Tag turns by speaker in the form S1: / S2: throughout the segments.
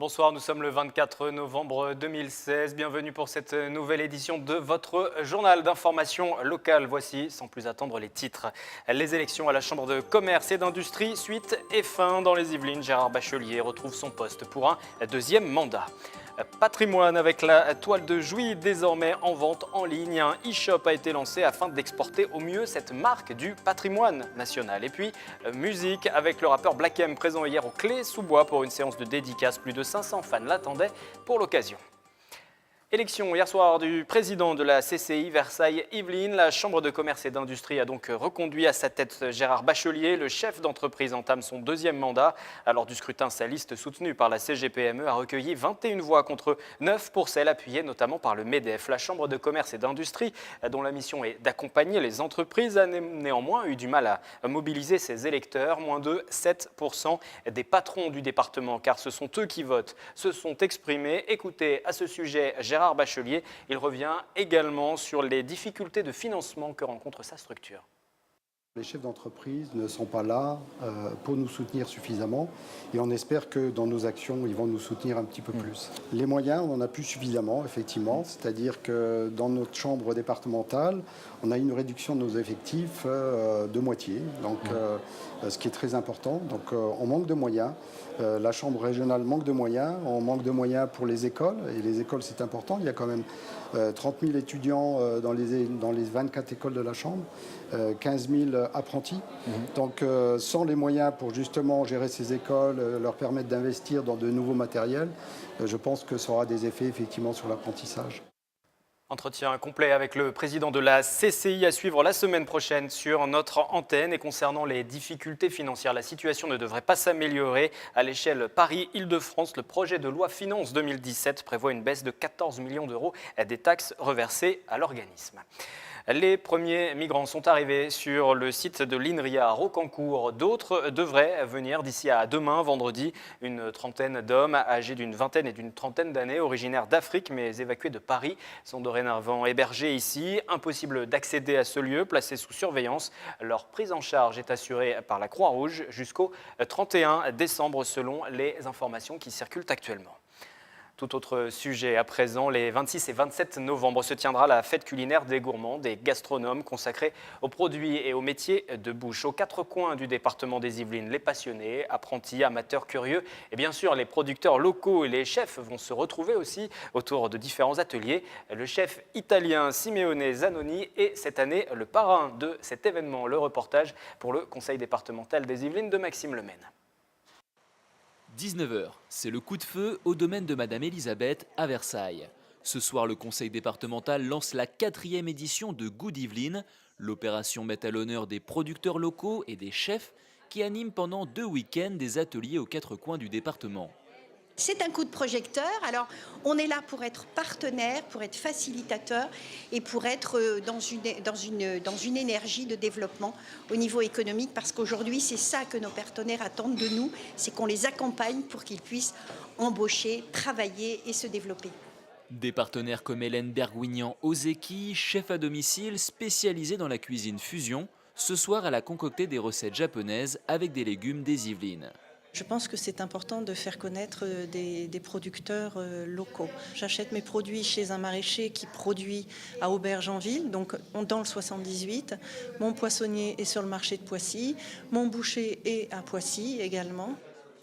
S1: Bonsoir, nous sommes le 24 novembre 2016. Bienvenue pour cette nouvelle édition de votre journal d'information locale. Voici, sans plus attendre, les titres. Les élections à la Chambre de commerce et d'industrie, suite et fin dans les Yvelines. Gérard Bachelier retrouve son poste pour un deuxième mandat. Patrimoine avec la toile de Jouy désormais en vente en ligne. Un e-shop a été lancé afin d'exporter au mieux cette marque du patrimoine national. Et puis musique avec le rappeur Black M présent hier au Clé-sous-Bois pour une séance de dédicace. Plus de 500 fans l'attendaient pour l'occasion. Élection hier soir du président de la CCI Versailles-Yvelines. La Chambre de commerce et d'industrie a donc reconduit à sa tête Gérard Bachelier. Le chef d'entreprise entame son deuxième mandat. Lors du scrutin, sa liste soutenue par la CGPME a recueilli 21 voix contre 9 pour celle appuyée notamment par le MEDEF. La Chambre de commerce et d'industrie, dont la mission est d'accompagner les entreprises, a néanmoins eu du mal à mobiliser ses électeurs. Moins de 7% des patrons du département, car ce sont eux qui votent, se sont exprimés. Écoutez à ce sujet Gérard Bachelier, il revient également sur les difficultés de financement que rencontre sa structure.
S2: Les chefs d'entreprise ne sont pas là pour nous soutenir suffisamment et on espère que dans nos actions, ils vont nous soutenir un petit peu plus. Les moyens, on en a plus suffisamment, effectivement, c'est-à-dire que dans notre chambre départementale, on a une réduction de nos effectifs de moitié, donc, ce qui est très important. Donc on manque de moyens. La chambre régionale manque de moyens, on manque de moyens pour les écoles, et les écoles c'est important, il y a quand même 30 000 étudiants dans les 24 écoles de la chambre, 15 000 apprentis. Donc sans les moyens pour justement gérer ces écoles, leur permettre d'investir dans de nouveaux matériels, je pense que ça aura des effets effectivement sur l'apprentissage.
S1: Entretien complet avec le président de la CCI à suivre la semaine prochaine sur notre antenne. Et concernant les difficultés financières, la situation ne devrait pas s'améliorer. À l'échelle Paris-Île-de-France, le projet de loi Finances 2017 prévoit une baisse de 14 millions d'euros des taxes reversées à l'organisme. Les premiers migrants sont arrivés sur le site de l'INRIA à Rocancourt. D'autres devraient venir d'ici à demain, vendredi. Une trentaine d'hommes âgés d'une vingtaine et d'une trentaine d'années, originaires d'Afrique mais évacués de Paris, sont dorénavant hébergés ici. Impossible d'accéder à ce lieu, placé sous surveillance. Leur prise en charge est assurée par la Croix-Rouge jusqu'au 31 décembre selon les informations qui circulent actuellement. Tout autre sujet à présent, les 26 et 27 novembre se tiendra la fête culinaire des gourmands, des gastronomes consacrée aux produits et aux métiers de bouche. Aux quatre coins du département des Yvelines, les passionnés, apprentis, amateurs curieux et bien sûr les producteurs locaux et les chefs vont se retrouver aussi autour de différents ateliers. Le chef italien Simeone Zanoni est cette année le parrain de cet événement. Le reportage pour le conseil départemental des Yvelines de Maxime Lemaine.
S3: 19h, c'est le coup de feu au domaine de Madame Elisabeth à Versailles. Ce soir, le conseil départemental lance la 4e édition de Good Yvelines. L'opération met à l'honneur des producteurs locaux et des chefs qui animent pendant 2 week-ends des ateliers aux 4 coins du département.
S4: C'est un coup de projecteur. Alors, on est là pour être partenaire, pour être facilitateur et pour être dans une énergie de développement au niveau économique, parce qu'aujourd'hui, c'est ça que nos partenaires attendent de nous, c'est qu'on les accompagne pour qu'ils puissent embaucher, travailler et se développer.
S3: Des partenaires comme Hélène Bergouignan-Ozeki, chef à domicile spécialisée dans la cuisine fusion, ce soir elle a concocté des recettes japonaises avec des légumes des Yvelines.
S5: Je pense que c'est important de faire connaître des producteurs locaux. J'achète mes produits chez un maraîcher qui produit à Aubergenville, donc dans le 78. Mon poissonnier est sur le marché de Poissy. Mon boucher est à Poissy également.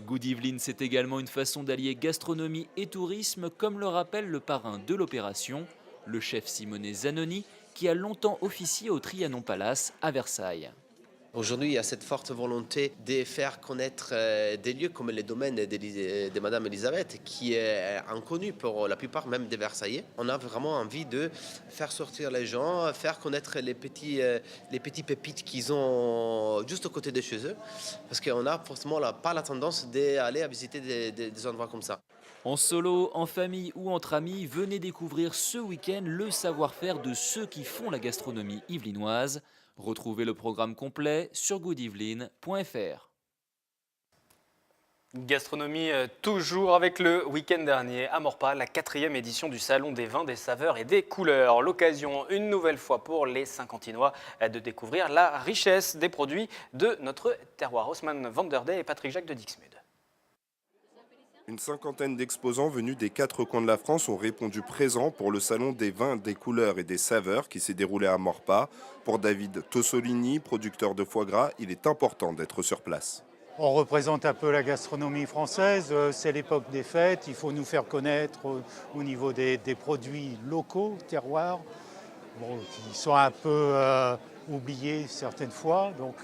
S3: Good Yvelines, c'est également une façon d'allier gastronomie et tourisme, comme le rappelle le parrain de l'opération, le chef Simone Zanoni, qui a longtemps officié au Trianon Palace à Versailles.
S6: Aujourd'hui, il y a cette forte volonté de faire connaître des lieux comme les domaines de Madame Elisabeth, qui est inconnu pour la plupart même des Versaillais. On a vraiment envie de faire sortir les gens, faire connaître les petits pépites qu'ils ont juste à côté de chez eux, parce qu'on n'a forcément pas la tendance d'aller à visiter des endroits comme ça.
S3: En solo, en famille ou entre amis, venez découvrir ce week-end le savoir-faire de ceux qui font la gastronomie yvelinoise. Retrouvez le programme complet sur goodyvelines.fr.
S1: Gastronomie toujours avec le week-end dernier à Morpa, la 4e édition du Salon des vins, des saveurs et des couleurs. L'occasion une nouvelle fois pour les Saint-Quentinois de découvrir la richesse des produits de notre terroir. Haussmann Vanderdey et Patrick Jacques de Dixmude.
S7: Une cinquantaine d'exposants venus des 4 coins de la France ont répondu présent pour le salon des vins, des couleurs et des saveurs qui s'est déroulé à Maurepas. Pour David Tossolini, producteur de foie gras, il est important d'être sur place.
S8: On représente un peu la gastronomie française, c'est l'époque des fêtes, il faut nous faire connaître au niveau des produits locaux, terroirs, qui sont un peu oubliés certaines fois, donc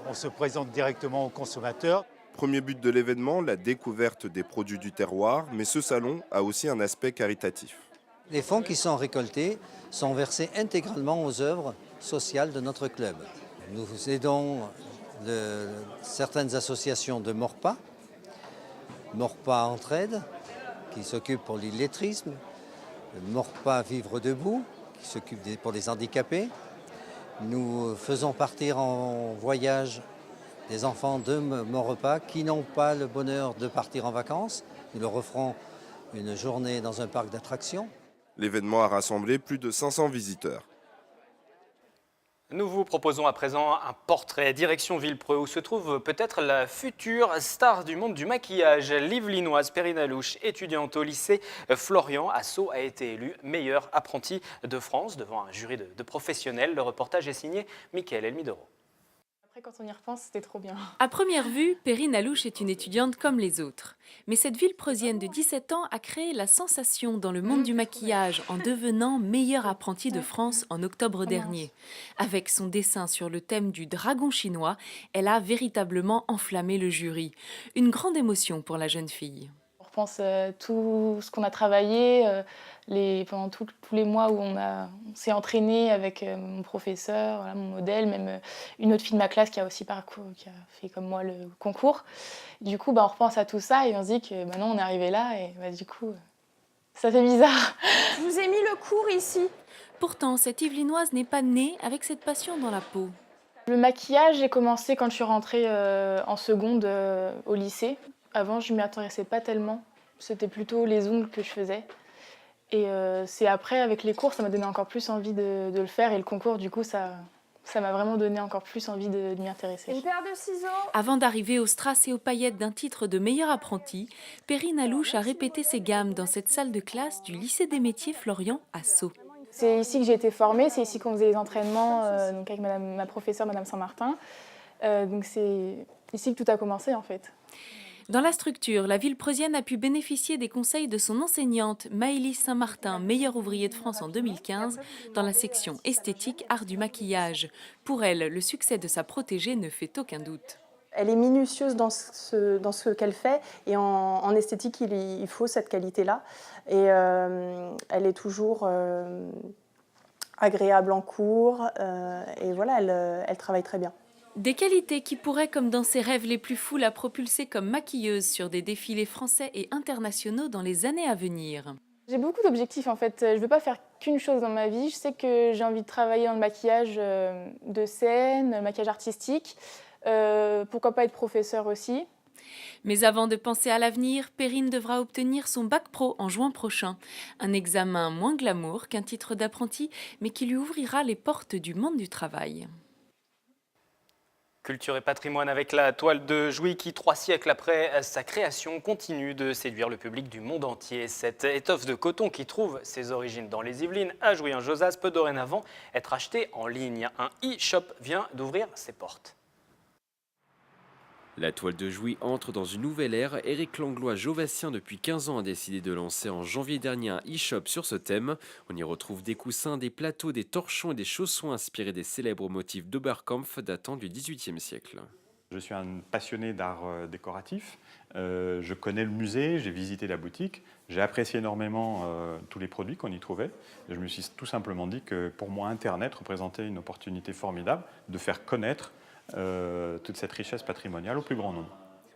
S8: on se présente directement aux consommateurs.
S7: Premier but de l'événement, la découverte des produits du terroir, mais ce salon a aussi un aspect caritatif.
S9: Les fonds qui sont récoltés sont versés intégralement aux œuvres sociales de notre club. Nous aidons certaines associations de Maurepas, Maurepas Entraide, qui s'occupe pour l'illettrisme, Maurepas Vivre Debout, qui s'occupe pour les handicapés. Nous faisons partir en voyage des enfants de Maurepas qui n'ont pas le bonheur de partir en vacances. Nous leur offrons une journée dans un parc d'attractions.
S7: L'événement a rassemblé plus de 500 visiteurs.
S1: Nous vous proposons à présent un portrait direction Villepreux où se trouve peut-être la future star du monde du maquillage. L'Yvelinoise Perrine Alouche, étudiante au lycée Florian à Sceaux, a été élue meilleure apprentie de France devant un jury de professionnels. Le reportage est signé Mickaël Elmidoro.
S10: Après, quand on y repense, c'était trop bien.
S11: À première vue, Perrine Alouche est une étudiante comme les autres. Mais cette Villepreuxienne de 17 ans a créé la sensation dans le monde du maquillage en devenant meilleure apprentie de France en octobre dernier. Avec son dessin sur le thème du dragon chinois, elle a véritablement enflammé le jury. Une grande émotion pour la jeune fille.
S10: On repense tout ce qu'on a travaillé pendant tous les mois où on s'est entraîné avec mon professeur, voilà, mon modèle, même une autre fille de ma classe qui a aussi qui a fait comme moi le concours. Du coup, on repense à tout ça et on se dit que maintenant on est arrivé là et du coup, ça fait bizarre.
S12: Je vous ai mis le cours ici.
S11: Pourtant, cette Yvelinoise n'est pas née avec cette passion dans la peau.
S10: Le maquillage, j'ai commencé quand je suis rentrée en seconde au lycée. Avant, je ne m'y intéressais pas tellement. C'était plutôt les ongles que je faisais. Et c'est après, avec les cours, ça m'a donné encore plus envie de le faire. Et le concours, du coup, ça m'a vraiment donné encore plus envie de m'y intéresser.
S12: Une paire de ciseaux.
S11: Avant d'arriver aux strass et aux paillettes d'un titre de meilleure apprentie, Perrine Alouche a répété ses gammes dans cette salle de classe du lycée des métiers Florian à Sceaux.
S10: C'est ici que j'ai été formée, c'est ici qu'on faisait les entraînements donc avec ma professeure, Madame Saint-Martin. Donc c'est ici que tout a commencé en fait.
S11: Dans la structure, la Villepreuzienne a pu bénéficier des conseils de son enseignante Maëlys Saint-Martin, meilleure ouvrier de France en 2015, dans la section esthétique art du maquillage. Pour elle, le succès de sa protégée ne fait aucun doute.
S5: Elle est minutieuse dans ce qu'elle fait et en esthétique, il faut cette qualité-là. Et elle est toujours agréable en cours et voilà, elle travaille très bien.
S11: Des qualités qui pourraient, comme dans ses rêves les plus fous, la propulser comme maquilleuse sur des défilés français et internationaux dans les années à venir.
S10: J'ai beaucoup d'objectifs en fait. Je ne veux pas faire qu'une chose dans ma vie. Je sais que j'ai envie de travailler dans le maquillage de scène, le maquillage artistique. Pourquoi pas être professeur aussi.
S11: Mais avant de penser à l'avenir, Perrine devra obtenir son bac pro en juin prochain. Un examen moins glamour qu'un titre d'apprenti, mais qui lui ouvrira les portes du monde du travail.
S1: Culture et patrimoine avec la toile de Jouy qui, 3 siècles après sa création, continue de séduire le public du monde entier. Cette étoffe de coton qui trouve ses origines dans les Yvelines à Jouy-en-Josas peut dorénavant être achetée en ligne. Un e-shop vient d'ouvrir ses portes.
S13: La toile de Jouy entre dans une nouvelle ère. Éric Langlois Jovassien, depuis 15 ans, a décidé de lancer en janvier dernier un e-shop sur ce thème. On y retrouve des coussins, des plateaux, des torchons et des chaussons inspirés des célèbres motifs d'Oberkampf datant du XVIIIe siècle.
S14: Je suis un passionné d'art décoratif. Je connais le musée, j'ai visité la boutique. J'ai apprécié énormément tous les produits qu'on y trouvait. Et je me suis tout simplement dit que pour moi, Internet représentait une opportunité formidable de faire connaître toute cette richesse patrimoniale au plus grand nombre.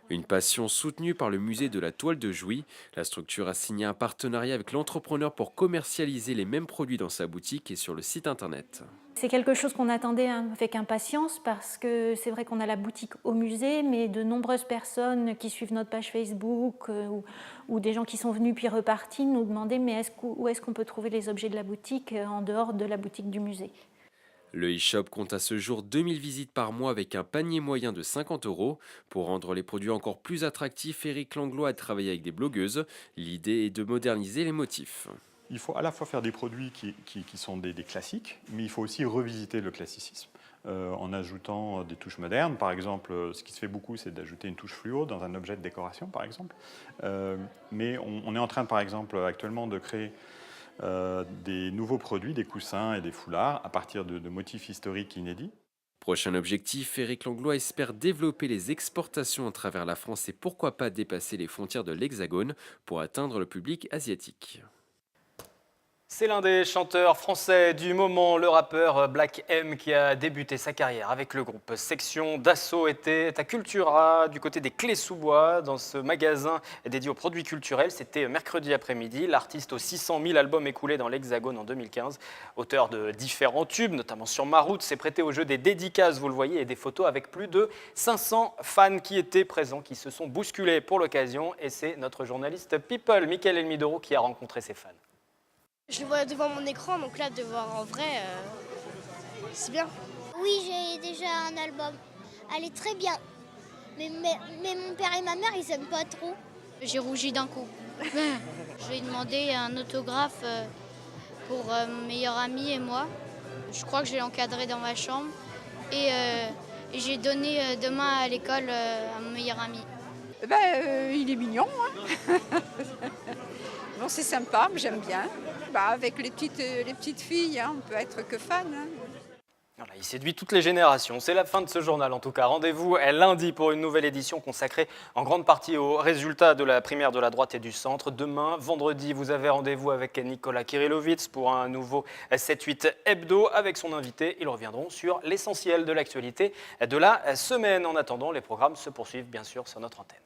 S13: Une passion soutenue par le musée de la toile de Jouy. La structure a signé un partenariat avec l'entrepreneur pour commercialiser les mêmes produits dans sa boutique et sur le site internet.
S15: C'est quelque chose qu'on attendait avec impatience parce que c'est vrai qu'on a la boutique au musée, mais de nombreuses personnes qui suivent notre page Facebook ou des gens qui sont venus puis repartis nous demandaient mais où est-ce qu'on peut trouver les objets de la boutique en dehors de la boutique du musée.
S13: Le e-shop compte à ce jour 2000 visites par mois avec un panier moyen de 50 €. Pour rendre les produits encore plus attractifs, Éric Langlois a travaillé avec des blogueuses. L'idée est de moderniser les motifs.
S14: Il faut à la fois faire des produits qui sont des classiques, mais il faut aussi revisiter le classicisme en ajoutant des touches modernes. Par exemple, ce qui se fait beaucoup, c'est d'ajouter une touche fluo dans un objet de décoration, par exemple. Mais on est en train, par exemple, actuellement de créer des nouveaux produits, des coussins et des foulards à partir de motifs historiques inédits.
S13: Prochain objectif, Éric Langlois espère développer les exportations à travers la France et pourquoi pas dépasser les frontières de l'Hexagone pour atteindre le public asiatique.
S1: C'est l'un des chanteurs français du moment, le rappeur Black M, qui a débuté sa carrière avec le groupe Section d'Assaut, était à Cultura, du côté des Clés-sous-Bois, dans ce magasin dédié aux produits culturels. C'était mercredi après-midi. L'artiste aux 600 000 albums écoulés dans l'Hexagone en 2015, auteur de différents tubes, notamment sur Ma Route, s'est prêté au jeu des dédicaces, vous le voyez, et des photos avec plus de 500 fans qui étaient présents, qui se sont bousculés pour l'occasion. Et c'est notre journaliste People, Mickaël Elmidoro, qui a rencontré ses fans.
S16: Je le vois devant mon écran, donc là, de voir en vrai, c'est bien.
S17: Oui, j'ai déjà un album. Elle est très bien. Mais mon père et ma mère, ils aiment pas trop.
S16: J'ai rougi d'un coup. Je vais demander un autographe pour mon meilleur ami et moi. Je crois que je vais l'encadrer dans ma chambre. Et j'ai donné demain à l'école à mon meilleur ami.
S12: Il est mignon. Hein. Bon, c'est sympa, j'aime bien. Avec les petites filles, hein, on peut être que fan. Hein.
S1: Voilà, il séduit toutes les générations. C'est la fin de ce journal en tout cas. Rendez-vous lundi pour une nouvelle édition consacrée en grande partie aux résultats de la primaire de la droite et du centre. Demain, vendredi, vous avez rendez-vous avec Nicolas Kirillovitz pour un nouveau 7-8 hebdo. Avec son invité, ils reviendront sur l'essentiel de l'actualité de la semaine. En attendant, les programmes se poursuivent bien sûr sur notre antenne.